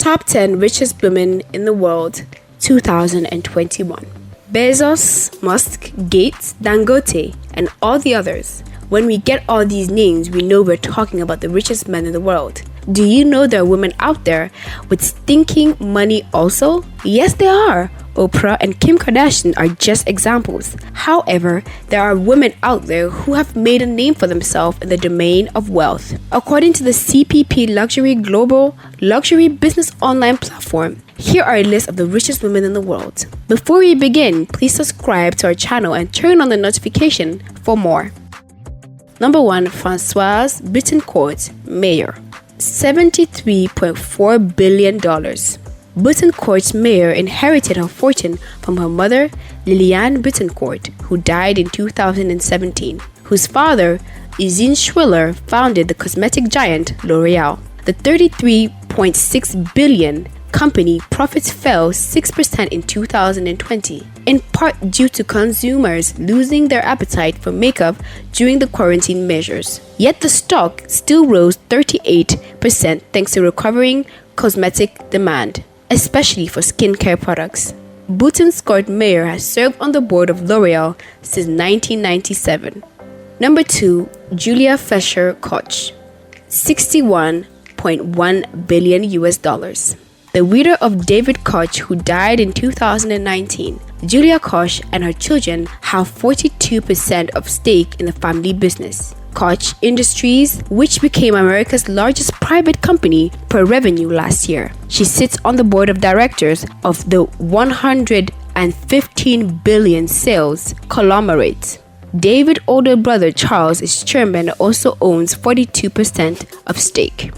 Top 10 Richest Women in the World 2021. Bezos, Musk, Gates, Dangote, and all the others. When we get all these names, we know we're talking about the richest men in the world. Do you know there are women out there with stinking money also? Yes, there are. Ophrah and Kim Kardashian are just examples. However, there are women out there who have made a name for themselves in the domain of wealth. According to the CPP Luxury global luxury business online platform, here are a list of the richest women in the world. Before we begin, please subscribe to our channel and turn on the notification for more. Number 1. Francoise Brittain, Mayor. $73.4 billion. Brittain Mayor inherited her fortune from her mother, Xinyan Yang, who died in 2017, whose father, Xinyan Yang, founded the cosmetic giant L'Oreal. The $33.6 billion company profits fell 6% in 2020, in part due to consumers losing their appetite for makeup during the quarantine measures. Yet the stock still rose 38% thanks to recovering cosmetic demand, especially for skincare products. Brittain Mayor has served on the board of L'Oreal since 1997. Number 2. Julia Fletcher Koch, $61.1 billion. The widow of David Koch, who died in 2019, Julia Koch and her children have 42% of stake in the family business, Koch Industries, which became America's largest private company per revenue last year. She sits on the board of directors of the $115 billion sales conglomerate. David's older brother Charles is chairman and also owns 42% of stake.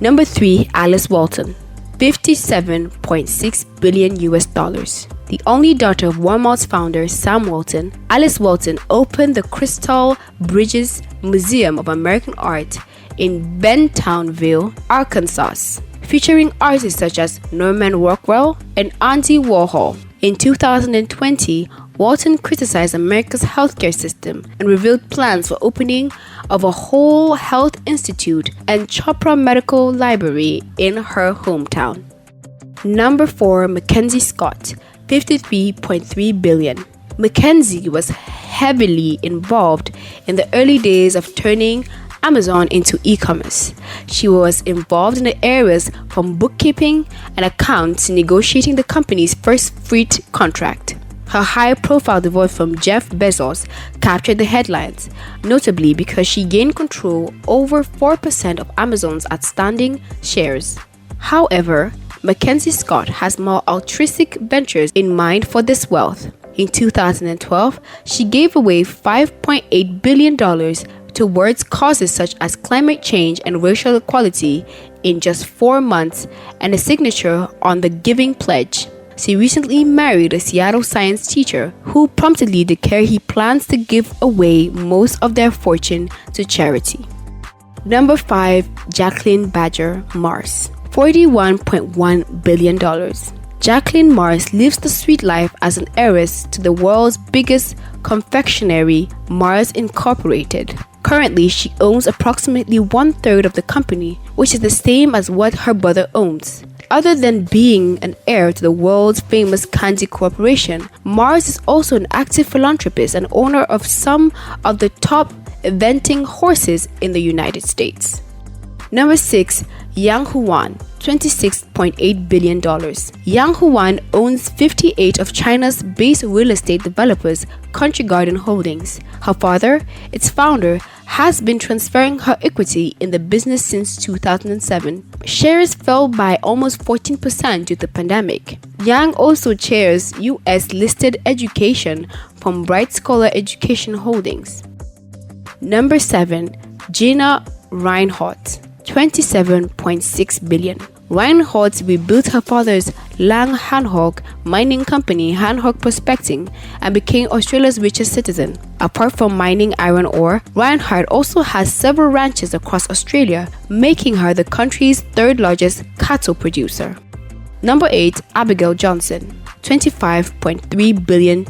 Number 3. Alice Walton, $57.6 billion. The only daughter of Walmart's founder Sam Walton, Alice Walton opened the Crystal Bridges Museum of American Art in Bentonville, Arkansas, featuring artists such as Norman Rockwell and Andy Warhol. In 2020, Walton criticized America's healthcare system and revealed plans for opening of a whole health institute and Chopra Medical Library in her hometown. Number 4. Mackenzie Scott, $53.3 billion. Mackenzie was heavily involved in the early days of turning Amazon into e-commerce. She was involved in the areas from bookkeeping and accounts to negotiating the company's first freight contract. Her high-profile divorce from Jeff Bezos captured the headlines, notably because she gained control over 4% of Amazon's outstanding shares. However, Mackenzie Scott has more altruistic ventures in mind for this wealth. In 2012, she gave away $5.8 billion towards causes such as climate change and racial equality in just 4 months and a signature on the Giving Pledge. She recently married a Seattle science teacher who promptly declared he plans to give away most of their fortune to charity. Number 5. Jacqueline Badger Mars, $41.1 billion. Jacqueline Mars lives the sweet life as an heiress to the world's biggest confectionery, Mars Incorporated. Currently, she owns approximately 1/3 of the company, which is the same as what her brother owns. Other than being an heir to the world's famous candy corporation, Mars is also an active philanthropist and owner of some of the top eventing horses in the United States. Number 6. Yang Huan, $26.8 billion. Yang Huan owns 58 of China's base real estate developers Country Garden Holdings. Her father, its founder, has been transferring her equity in the business since 2007. Shares fell by almost 14% due to the pandemic. Yang also chairs U.S.-listed education from Bright Scholar Education Holdings. Number 7. Gina Rinehart, $27.6 billion. Rinehart rebuilt her father's Lang Hancock mining company, Hancock Prospecting, and became Australia's richest citizen. Apart from mining iron ore, Rinehart also has several ranches across Australia, making her the country's third largest cattle producer. Number 8. Abigail Johnson, $25.3 billion.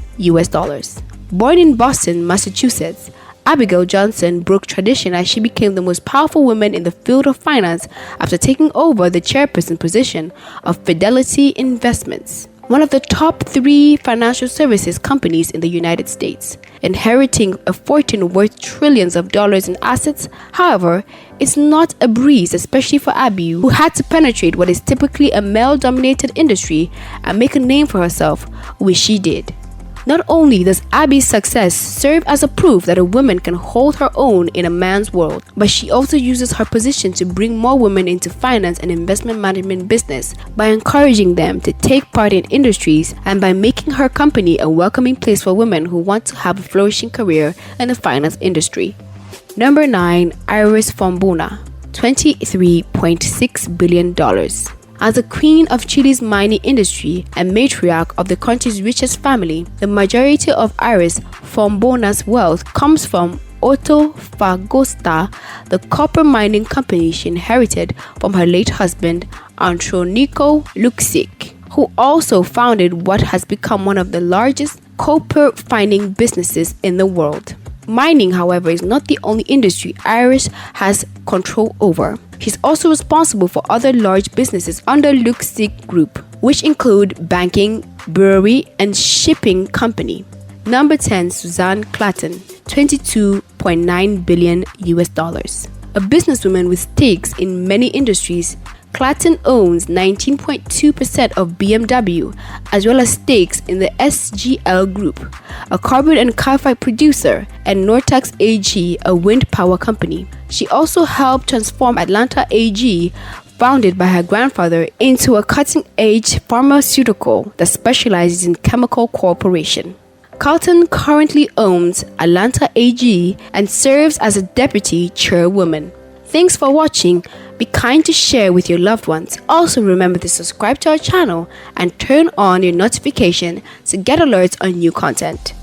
Born in Boston, Massachusetts, Abigail Johnson broke tradition as she became the most powerful woman in the field of finance after taking over the chairperson position of Fidelity Investments, one of the top 3 financial services companies in the United States. Inheriting a fortune worth trillions of dollars in assets, however, it's not a breeze, especially for Abby, who had to penetrate what is typically a male-dominated industry and make a name for herself, which she did. Not only does Abby's success serve as a proof that a woman can hold her own in a man's world, but she also uses her position to bring more women into finance and investment management business by encouraging them to take part in industries and by making her company a welcoming place for women who want to have a flourishing career in the finance industry. Number 9. Iris Fombuna, $23.6 billion. As the queen of Chile's mining industry and matriarch of the country's richest family, the majority of Iris Fombuna's wealth comes from Antofagasta, the copper mining company she inherited from her late husband, Andrónico Luksic, who also founded what has become one of the largest copper mining businesses in the world. Mining, however, is not the only industry Iris has control over. She's also responsible for other large businesses under Luksic Group, which include banking, brewery, and shipping company. Number 10. Suzanne Clayton, $22.9 billion. A businesswoman with stakes in many industries, Clayton owns 19.2% of BMW, as well as stakes in the SGL Group, a carbon and graphite producer, and Nortex AG, a wind power company. She also helped transform Atlanta AG, founded by her grandfather, into a cutting-edge pharmaceutical that specializes in chemical cooperation. Clayton currently owns Atlanta AG and serves as a deputy chairwoman. Thanks for watching. Be kind to share with your loved ones. Also remember to subscribe to our channel and turn on your notification to get alerts on new content.